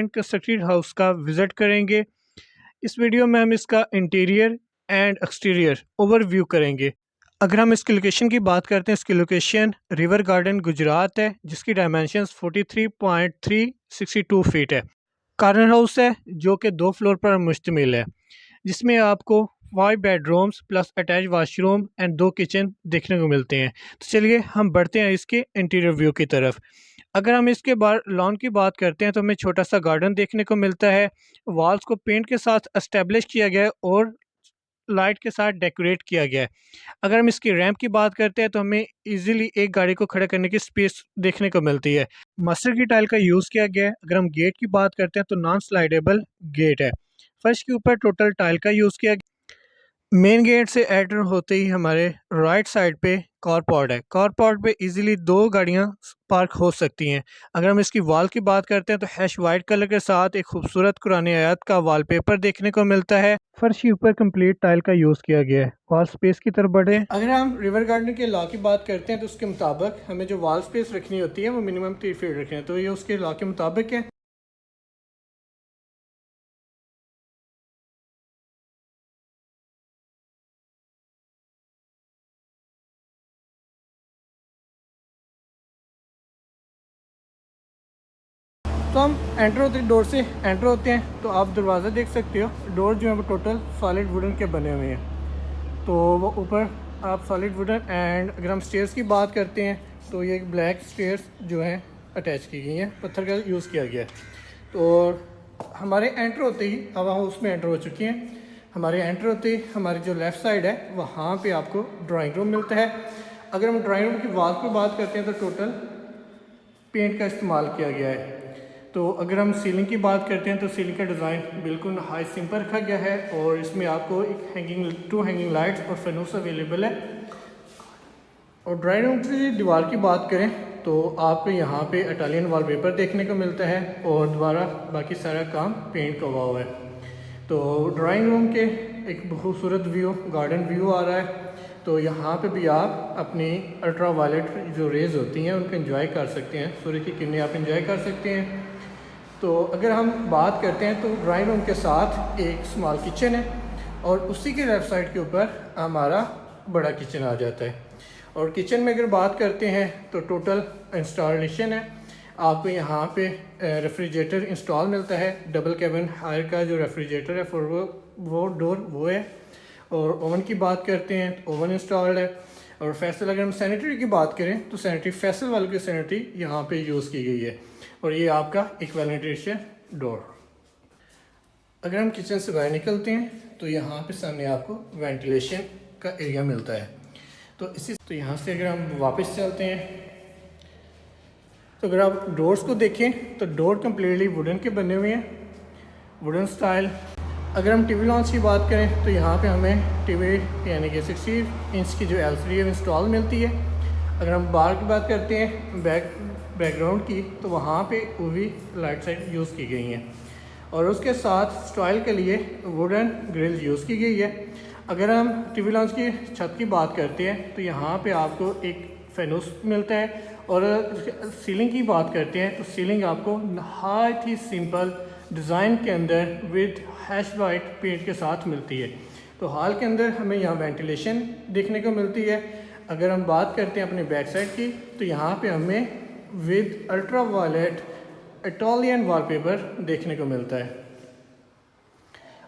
Constructed house का visit करेंगे। इस वीडियो में हम इसका इंटीरियर एंड एक्सटीरियर ओवरव्यू करेंगे। अगर हम इसकी लोकेशन की बात करते हैं, इसकी लोकेशन रिवर गार्डन गुजरात है, जिसकी डायमेंशंस 43.362 फीट है। कॉर्नर हाउस है जो कि 2 फ्लोर पर मुश्तमिल है, जिसमें आपको 5 bedrooms plus attach washroom and 2 kitchen देखने को मिलते हैं। तो चलिए हम बढ़ते हैं इसके इंटीरियर व्यू की तरफ। अगर हम इसके बाहर लॉन की बात करते हैं तो हमें छोटा सा गार्डन देखने को मिलता है। वॉल्स को पेंट के साथ एस्टेब्लिश किया गया है और लाइट के साथ डेकोरेट किया गया है। अगर हम इसकी रैंप की बात करते हैं तो हमें इजीली एक गाड़ी को खड़ा करने की स्पेस देखने को मिलती है। मस्टर्ड की टाइल का यूज़ किया गया है। अगर हम गेट की बात करते हैं तो नॉन स्लाइडेबल गेट है। फर्श के ऊपर टोटल टाइल का यूज़ किया गया। मेन गेट से एंटर होते ही हमारे राइट साइड पे कारपोर्ट है। कारपोर्ट पे इजीली 2 गाड़ियां पार्क हो सकती हैं। अगर हम इसकी वॉल की बात करते हैं तो हैश वाइट कलर के साथ एक खूबसूरत कुरान आयत का वॉलपेपर देखने को मिलता है। फर्श के ऊपर कंप्लीट टाइल का यूज़ किया गया है। वॉल स्पेस की तरफ बढ़े। अगर हम रिवर गार्डन के लॉ की बात करते हैं तो उसके मुताबिक हमें जो वॉल स्पेस रखनी होती है वो मिनिमम 3 फीट रखनी है, तो ये उसके लॉ के मुताबिक है। तो हम एंटर होते डोर से एंटर होते हैं तो आप दरवाज़ा देख सकते हो। डोर जो है वो टोटल सॉलिड वुडन के बने हुए हैं, तो वो ऊपर आप सॉलिड वुडन। एंड अगर हम स्टेयर्स की बात करते हैं तो ये ब्लैक स्टेयर्स जो हैं अटैच की गई हैं, पत्थर का यूज़ किया गया है। तो हमारे एंटर होते ही हवा हाउस में एंटर हो चुकी हैं। हमारे एंटर होते ही हमारी जो लेफ़्ट साइड है वहाँ पे आपको ड्राइंग रूम मिलता है। अगर हम ड्राइंग रूम की वॉल पर बात करते हैं तो टोटल पेंट का इस्तेमाल किया गया है। तो अगर हम सीलिंग की बात करते हैं तो सीलिंग का डिज़ाइन बिल्कुल हाई सिंपल रखा गया है और इसमें आपको एक 2 हैंगिंग लाइट्स और फैनूस अवेलेबल है। और ड्राइंग रूम की दीवार की बात करें तो आपको यहाँ पे इटालियन वॉलपेपर देखने को मिलता है और दोबारा बाकी सारा काम पेंट का हुआ है। तो ड्राइंग रूम के एक खूबसूरत व्यू, गार्डन व्यू आ रहा है। तो यहाँ पे भी आप अपनी अल्ट्रा वायलेट जो रेज़ होती हैं उनको एंजॉय कर सकते हैं, सूर्य की किरणें आप एंजॉय कर सकते हैं। तो अगर हम बात करते हैं तो ड्राइंग रूम के साथ एक स्मॉल किचन है और उसी के लेफ़्ट साइड के ऊपर हमारा बड़ा किचन आ जाता है। और किचन में अगर बात करते हैं तो टोटल इंस्टॉलेशन है। आपको यहाँ पे रेफ्रिजरेटर इंस्टॉल मिलता है। डबल कैबिन हायर का जो रेफ्रिजरेटर है फॉर वो डोर वो है। और ओवन की बात करते हैं तो ओवन इंस्टॉल्ड है। और फैसल, अगर हम सैनिटरी की बात करें तो सैनिटरी फैसल वालों की सैनिटरी यहाँ पे यूज़ की गई है। और ये आपका इक्वेलेंटेशन डोर। अगर हम किचन से बाहर निकलते हैं तो यहाँ पे सामने आपको वेंटिलेशन का एरिया मिलता है। तो यहाँ से अगर हम वापस चलते हैं तो अगर आप डोर्स को देखें तो डोर कम्प्लीटली वुडन के बने हुए हैं, वुडन स्टाइल। अगर हम टीवी लॉन्च की बात करें तो यहाँ पे हमें टीवी यानी कि 60 इंच की जो LCD इंस्टॉल मिलती है। अगर हम बाहर की बात करते हैं बैकग्राउंड की तो वहाँ पे UV लाइट साइट यूज़ की गई हैं और उसके साथ स्टाइल के लिए वुडन ग्रिल यूज़ की गई है। अगर हम टीवी लॉन्च की छत की बात करते हैं तो यहाँ पे आपको एक फैनूस मिलता है। और सीलिंग की बात करते हैं तो सीलिंग आपको नहायत ही सिंपल डिज़ाइन के अंदर विद हैश वाइट पेंट के साथ मिलती है। तो हॉल के अंदर हमें यहाँ वेंटिलेशन देखने को मिलती है। अगर हम बात करते हैं अपने बैक साइड की तो यहाँ पे हमें with ultra violet Italian wallpaper देखने को मिलता है।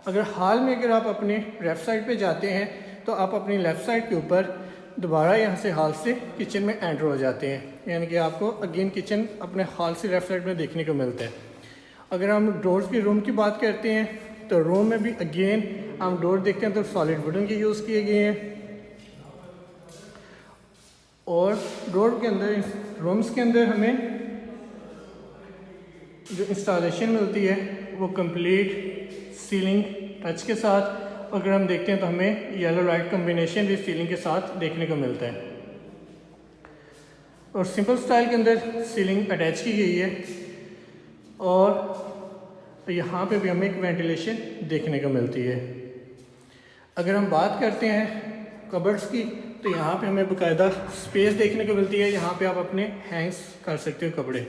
अगर हाल में अगर आप अपने लेफ़्ट साइड पे जाते हैं तो आप अपनी लेफ़्ट साइड के ऊपर दोबारा यहाँ से हॉल से किचन में एंटर हो जाते हैं, यानी कि आपको अगेन किचन अपने हॉल से लेफ़्ट साइड में देखने को मिलता है। अगर हम डोर्स की रूम की बात करते हैं तो रूम में भी अगेन हम डोर देखते हैं तो सॉलिड वुडन के यूज़ किए गए हैं। और डोर के अंदर, रूम्स के अंदर हमें जो इंस्टॉलेशन मिलती है वो कंप्लीट सीलिंग टच के साथ। अगर हम देखते हैं तो हमें येलो लाइट कॉम्बिनेशन भी सीलिंग के साथ देखने को मिलता है। और सिंपल स्टाइल के अंदर सीलिंग अटैच की गई है और यहाँ पे भी हमें एक वेंटिलेशन देखने को मिलती है। अगर हम बात करते हैं कबर्ड्स की तो यहाँ पे हमें बाकायदा स्पेस देखने को मिलती है। यहाँ पे आप अपने हैंग्स कर सकते हो कपड़े।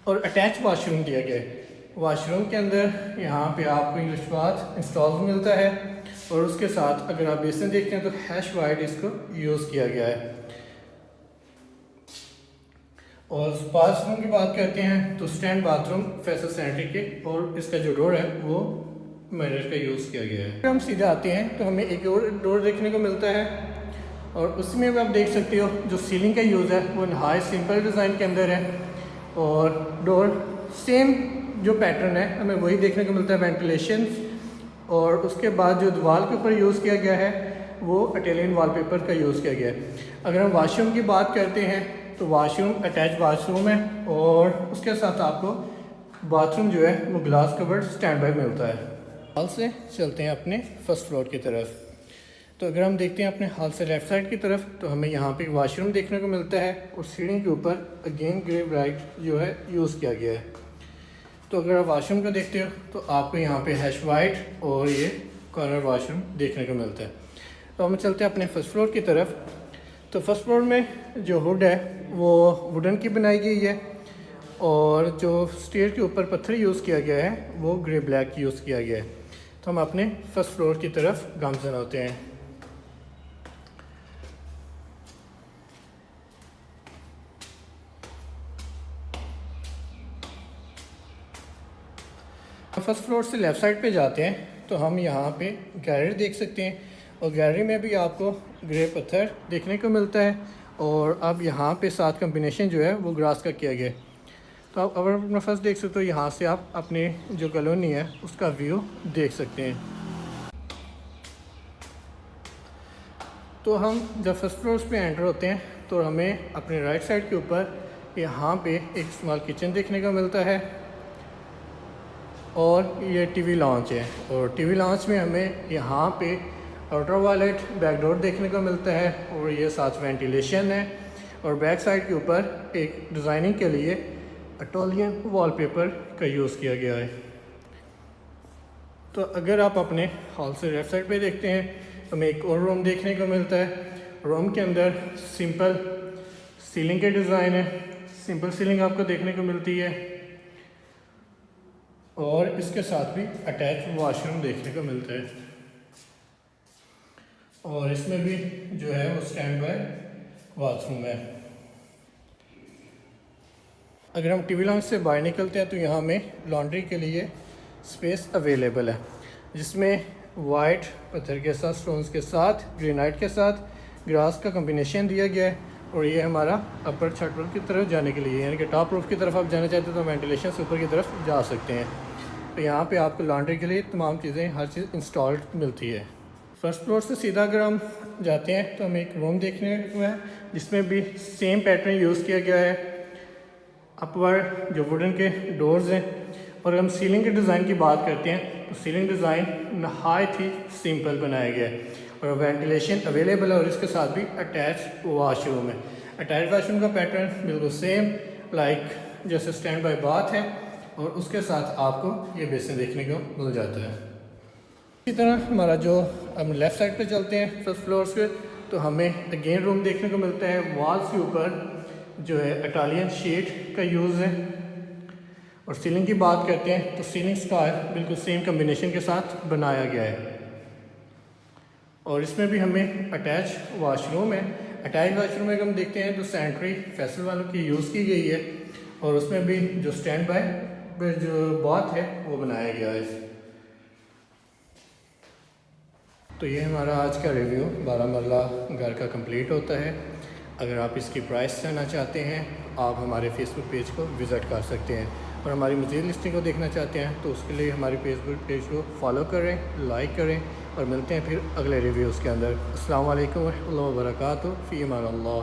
और अटैच वाशरूम दिया गया है। वाशरूम के अंदर यहाँ पे आपको इंग्लिश बाथ इंस्टॉल मिलता है और उसके साथ अगर आप बेसिन देखते हैं तो हैश वाइड इसको यूज़ किया गया है। और बाथरूम की बात करते हैं तो स्टैंड बाथरूम फैसल सैनिटरी के, और इसका जो डोर है वो मिरर का यूज़ किया गया है। हम सीधे आते हैं तो हमें एक और डोर देखने को मिलता है और उसमें भी आप देख सकते हो जो सीलिंग का यूज़ है वो हाई सिंपल डिज़ाइन के अंदर है और डोर सेम जो पैटर्न है हमें वही देखने को मिलता है, वेंटिलेशन। और उसके बाद जो दीवार के ऊपर यूज़ किया गया है वो इटालियन वॉलपेपर का यूज़ किया गया है। अगर हम वाशरूम की बात करते हैं तो वाशरूम अटैच वाशरूम है और उसके साथ आपको बाथरूम जो है वो ग्लास कवर्ड स्टैंड बाय मिलता है। हाल से चलते हैं अपने फर्स्ट फ्लोर की तरफ। तो अगर हम देखते हैं अपने हाल से लेफ़्ट साइड की तरफ तो हमें यहाँ पे वाशरूम देखने को मिलता है और सीढ़ी के ऊपर अगेन ग्रे ब्राइट जो है यूज़ किया गया है। तो अगर आप वाशरूम को देखते हो तो आपको यहाँ पे हैश वाइट और ये कॉर्नर वाशरूम देखने को मिलता है। तो हम चलते हैं अपने फर्स्ट फ्लोर की तरफ। तो फर्स्ट फ्लोर में जो हुड है वो वुडन की बनाई गई है और जो स्टेयर के ऊपर पत्थर यूज़ किया गया है वो ग्रे ब्लैक यूज़ किया गया है। तो हम अपने फर्स्ट फ्लोर की तरफ गामजन होते हैं। फर्स्ट फ्लोर से लेफ़्ट साइड पे जाते हैं तो हम यहाँ पे गैलरी देख सकते हैं और गैलरी में भी आपको ग्रे पत्थर देखने को मिलता है और अब यहाँ पे साथ कम्बिनेशन जो है वो ग्रास का किया गया है। तो आप अगर अपना फर्स्ट देख सकते हो यहाँ से आप अपने जो कॉलोनी है उसका व्यू देख सकते हैं। तो हम जब फर्स्ट फ्लोर पे एंटर होते हैं तो हमें अपने राइट साइड के ऊपर यहाँ पे एक स्मॉल किचन देखने को मिलता है और ये टीवी लॉन्च है और टीवी लॉन्च में हमें यहाँ पे अल्ट्रावायलेट बैक डोर देखने को मिलता है और ये साथ वेंटिलेशन है और बैक साइड के ऊपर एक डिज़ाइनिंग के लिए इटालियन वॉलपेपर का यूज़ किया गया है। तो अगर आप अपने हॉल से लेफ्ट साइड पे देखते हैं तो हमें एक और रूम देखने को मिलता है। रूम के अंदर सिंपल सीलिंग के डिज़ाइन है, सिंपल सीलिंग आपको देखने को मिलती है और इसके साथ भी अटैच वॉशरूम देखने को मिलता है और इसमें भी जो है वो स्टैंड बाय बाथरूम है। अगर हम टीवी लॉन्च से बाहर निकलते हैं तो यहाँ में लॉन्ड्री के लिए स्पेस अवेलेबल है जिसमें वाइट पत्थर के साथ स्टोन्स के साथ ग्रेनाइट के साथ ग्रास का कॉम्बिनेशन दिया गया है और ये हमारा अपर छत रूफ की तरफ जाने के लिए, यानी कि टॉप रूफ की तरफ आप जाना चाहते हो तो वेंटिलेशन से ऊपर की तरफ जा सकते हैं। तो यहाँ पे आपको लॉन्ड्री के लिए तमाम चीज़ें हर चीज़ इंस्टॉल्ड मिलती है। फर्स्ट फ्लोर से सीधा अगर हम जाते हैं तो हमें एक रूम देखने को है जिसमें भी सेम पैटर्न यूज़ किया गया है। अपवर्ड जो वुडन के डोर्स हैं और हम सीलिंग के डिज़ाइन की बात करते हैं तो सीलिंग डिज़ाइन नहायत ही सिंपल बनाया गया है और वेंटिलेशन अवेलेबल है और इसके साथ भी अटैच वाशरूम है। अटैच वाशरूम का पैटर्न बिल्कुल सेम लाइक जैसे स्टैंड बाय बाथ है और उसके साथ आपको ये बेसिन देखने को मिल जाता है। इसी तरह हमारा जो हम लेफ़्ट साइड पे चलते हैं फर्स्ट फ्लोर से तो हमें अगेन रूम देखने को मिलता है। वॉल्स के ऊपर जो है इटालियन शीट का यूज़ है और सीलिंग की बात करते हैं तो सीलिंग स्काई बिल्कुल सेम कम्बिनेशन के साथ बनाया गया है और इसमें भी हमें अटैच वाशरूम है। अटैच वाशरूम में हम देखते हैं तो सैनिटरी फैसल वालों की यूज़ की गई है और उसमें भी जो स्टैंड बाय जो बाथ है वो बनाया गया है। तो ये हमारा आज का रिव्यू 12 मरला घर का कंप्लीट होता है। अगर आप इसकी प्राइस जानना चाहते हैं तो आप हमारे फेसबुक पेज को विज़िट कर सकते हैं और हमारी मज़ीद लिस्टिंग को देखना चाहते हैं तो उसके लिए हमारे फेसबुक पेज को फॉलो करें, लाइक करें और मिलते हैं फिर अगले रिव्यूज़ के अंदर। अस्सलाम वालेकुम व रहमतुल्लाहि व बरकातुहू फ़ी अमान अल्लाह।